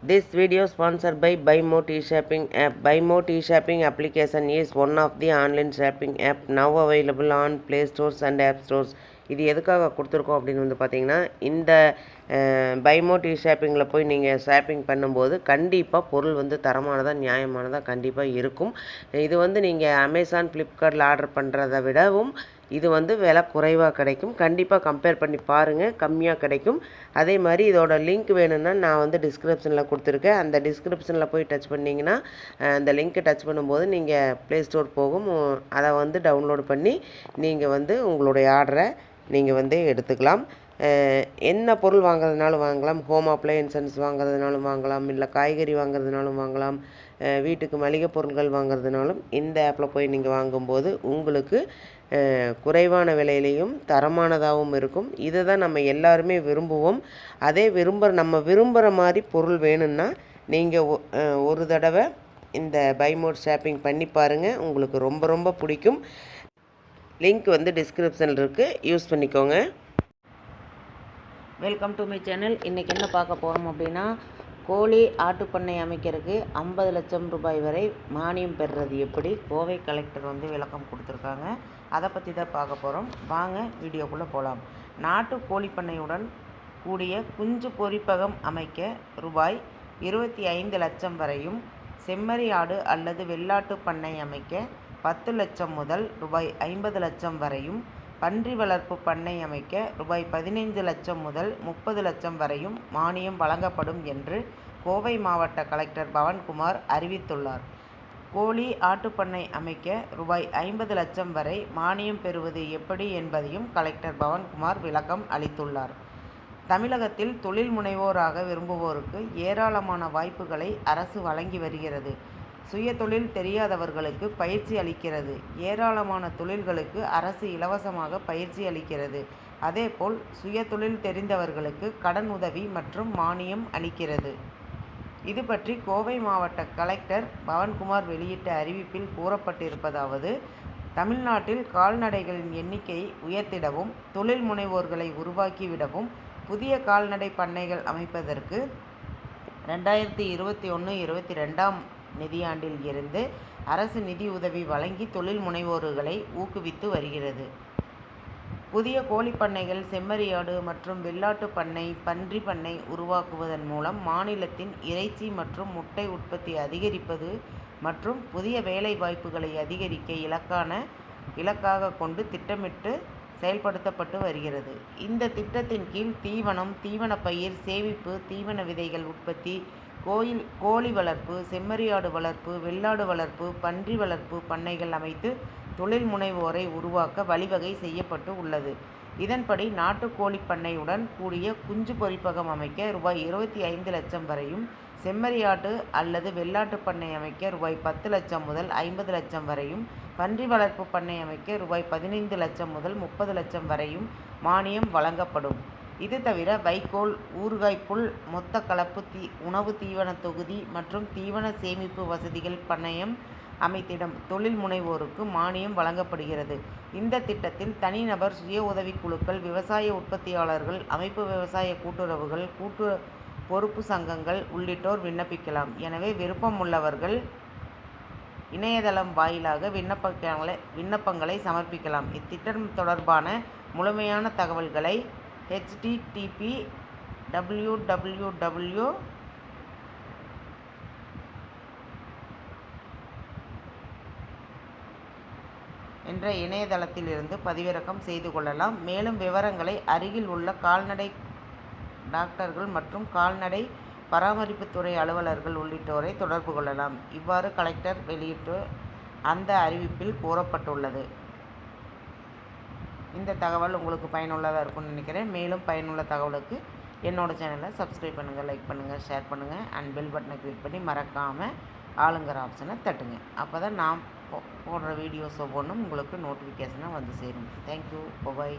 This video sponsored by BuyMo T-Shopping app. BuyMo T-Shopping application is one of the online shopping app now available on Play Stores and App Stores. இது எதுக்காக கொடுத்துருக்கோம் அப்படின்னு வந்து பார்த்தீங்கன்னா, இந்த BuyMo T-Shoppingல போய் நீங்கள் ஷாப்பிங் பண்ணும்போது கண்டிப்பாக பொருள் வந்து தரமானதாக நியாயமானதாக கண்டிப்பாக இருக்கும். இது வந்து நீங்கள் அமேசான் ஃப்ளிப்கார்ட்டில் ஆர்டர் பண்ணுறதை விடவும் இது வந்து விலை குறைவாக கிடைக்கும். கண்டிப்பாக கம்பேர் பண்ணி பாருங்கள், கம்மியாக கிடைக்கும். அதே மாதிரி இதோட லிங்க் வேணும்னா நான் வந்து டிஸ்கிரிப்ஷனில் கொடுத்துருக்கேன். அந்த டிஸ்கிரிப்ஷனில் போய் டச் பண்ணிங்கன்னா அந்த லிங்க்கை டச் பண்ணும்போது நீங்கள் ப்ளே ஸ்டோர் போகும். அதை வந்து டவுன்லோட் பண்ணி நீங்கள் வந்து உங்களுடைய ஆர்டரை நீங்கள் வந்து எடுத்துக்கலாம். என்ன பொருள் வாங்குறதுனாலும் வாங்கலாம். ஹோம் அப்ளையன்சஸ் வாங்குறதுனாலும் வாங்கலாம், இல்லை காய்கறி வாங்குறதுனாலும் வாங்கலாம், வீட்டுக்கு மளிகை பொருட்கள் வாங்குறதுனாலும் இந்த ஆப்பில் போய் நீங்கள் வாங்கும்போது உங்களுக்கு குறைவான விலையிலையும் தரமானதாகவும் இருக்கும். இதை தான் நம்ம எல்லாருமே விரும்புவோம். அதே நம்ம விரும்புகிற மாதிரி பொருள் வேணும்னா நீங்கள் ஒரு தடவை இந்த BuyMo ஷாப்பிங் பண்ணி பாருங்கள், உங்களுக்கு ரொம்ப ரொம்ப பிடிக்கும். லிங்க் வந்து டிஸ்கிரிப்ஷனில் இருக்குது, யூஸ் பண்ணிக்கோங்க. Welcome to my channel. இன்றைக்கி என்ன பார்க்க போகிறோம் அப்படின்னா, கோழி ஆட்டுப்பண்ணை அமைக்கிறதுக்கு 50 லட்சம் ரூபாய் வரை மானியம் பெறுறது எப்படி கோவை கலெக்டர் வந்து விளக்கம் கொடுத்துருக்காங்க. அதை பற்றி தான் பார்க்க போகிறோம். வாங்க வீடியோக்குள்ளே போகலாம். நாட்டு கோழிப்பண்ணையுடன் கூடிய குஞ்சு பொரிப்பகம் அமைக்க ரூபாய் 25 லட்சம் வரையும், செம்மறி ஆடு அல்லது வெள்ளாட்டு பண்ணை அமைக்க 10 லட்சம் முதல் ரூபாய் 50 லட்சம் வரையும், பன்றி வளர்ப்பு பண்ணை அமைக்க ரூபாய் 15 லட்சம் முதல் 30 லட்சம் வரையும் மானியம் வழங்கப்படும் என்று கோவை மாவட்ட கலெக்டர் பவன்குமார் அறிவித்துள்ளார். கோழி ஆட்டுப்பண்ணை அமைக்க ரூபாய் 50 லட்சம் வரை மானியம் பெறுவது எப்படி என்பதையும் கலெக்டர் பவன்குமார் விளக்கம் அளித்துள்ளார். தமிழகத்தில் தொழில் முனைவோராக விரும்புவோருக்கு ஏராளமான வாய்ப்புகளை அரசு வழங்கி வருகிறது. சுய தொழில் தெரியாதவர்களுக்கு பயிற்சி அளிக்கிறது. ஏராளமான தொழில்களுக்கு அரசு இலவசமாக பயிற்சி அளிக்கிறது. அதேபோல் சுய தொழில் தெரிந்தவர்களுக்கு கடன் உதவி மற்றும் மானியம் அளிக்கிறது. இது பற்றி கோவை மாவட்ட கலெக்டர் பவன்குமார் வெளியிட்ட அறிவிப்பில் கூறப்பட்டிருப்பதாவது: தமிழ்நாட்டில் கால்நடைகளின் எண்ணிக்கையை உயர்த்திடவும், தொழில் முனைவோர்களை உருவாக்கிவிடவும் புதிய கால்நடை பண்ணைகள் அமைப்பதற்கு 2021-22ஆம் நிதியாண்டில் இருந்து அரசு நிதி உதவி வழங்கி தொழில் முனைவோர்களை ஊக்குவித்து வருகிறது. புதிய கோழிப்பண்ணைகள், செம்மறியாடு மற்றும் வெள்ளாட்டு பண்ணை, பன்றி பண்ணை உருவாக்குவதன் மூலம் மாநிலத்தின் இறைச்சி மற்றும் முட்டை உற்பத்தி அதிகரிப்பது மற்றும் புதிய வேலை வாய்ப்புகளை அதிகரிக்க இலக்காக கொண்டு திட்டமிட்டு செயல்படுத்தப்பட்டு வருகிறது. இந்த திட்டத்தின் கீழ் தீவனம், தீவனப்பயிர் சேமிப்பு, தீவன விதைகள் உற்பத்தி, கோழி வளர்ப்பு, செம்மறியாடு வளர்ப்பு, வெள்ளாடு வளர்ப்பு, பன்றி வளர்ப்பு பண்ணைகள் அமைத்து தொழில் முனைவோரை உருவாக்க வழிவகை செய்யப்பட்டு உள்ளது. இதன்படி நாட்டு கோழி பண்ணையுடன் கூடிய குஞ்சு பொரிப்பகம் அமைக்க ரூபாய் 25 லட்சம் வரையும், செம்மறியாட்டு அல்லது வெள்ளாட்டு பண்ணை அமைக்க ரூபாய் 10 லட்சம் முதல் 50 லட்சம் வரையும், பன்றி வளர்ப்பு பண்ணை அமைக்க ரூபாய் 15 லட்சம் முதல் 30 லட்சம் வரையும் மானியம் வழங்கப்படும். இது தவிர வைக்கோல், ஊறுகாய் புல், மொத்த கலப்பு உணவு தீவன தொகுதி மற்றும் தீவன சேமிப்பு வசதிகள் பண்ணையம் அமைத்திடும் தொழில் முனைவோருக்கு மானியம் வழங்கப்படுகிறது. இந்த திட்டத்தில் தனிநபர், சுய உதவிக்குழுக்கள், விவசாய உற்பத்தியாளர்கள், அமைப்பு விவசாய கூட்டுறவுகள், கூட்டு பொறுப்பு சங்கங்கள் உள்ளிட்டோர் விண்ணப்பிக்கலாம். எனவே விருப்பமுள்ளவர்கள் இணையதளம் வாயிலாக விண்ணப்பங்களை சமர்ப்பிக்கலாம். இத்திட்டம் தொடர்பான முழுமையான தகவல்களை http://www. என்ற இணையதளத்திலிருந்து பதிவிறக்கம் செய்து கொள்ளலாம். மேலும் விவரங்களை அருகில் உள்ள கால்நடை டாக்டர்கள் மற்றும் கால்நடை பராமரிப்புத்துறை அலுவலர்கள் உள்ளிட்டோரை தொடர்பு கொள்ளலாம். இவ்வாறு கலெக்டர் வெளியிட்டு அந்த அறிவிப்பில் கூறப்பட்டுள்ளது. இந்த தகவல் உங்களுக்கு பயனுள்ளதாக இருக்கும்னு நினைக்கிறேன். மேலும் பயனுள்ள தகவலுக்கு என்னோட சேனலை சப்ஸ்கிரைப் பண்ணுங்கள், லைக் பண்ணுங்கள், ஷேர் பண்ணுங்கள் அண்ட் பெல் பட்டனை கிளிக் பண்ணி மறக்காமல் ஆளுங்கிற ஆப்ஷனை தட்டுங்க. அப்போ தான் நான் போடுற வீடியோஸ் ஒவ்வொன்றும் உங்களுக்கு நோட்டிஃபிகேஷனாக வந்து சேரும். தேங்க்யூ, பாய்.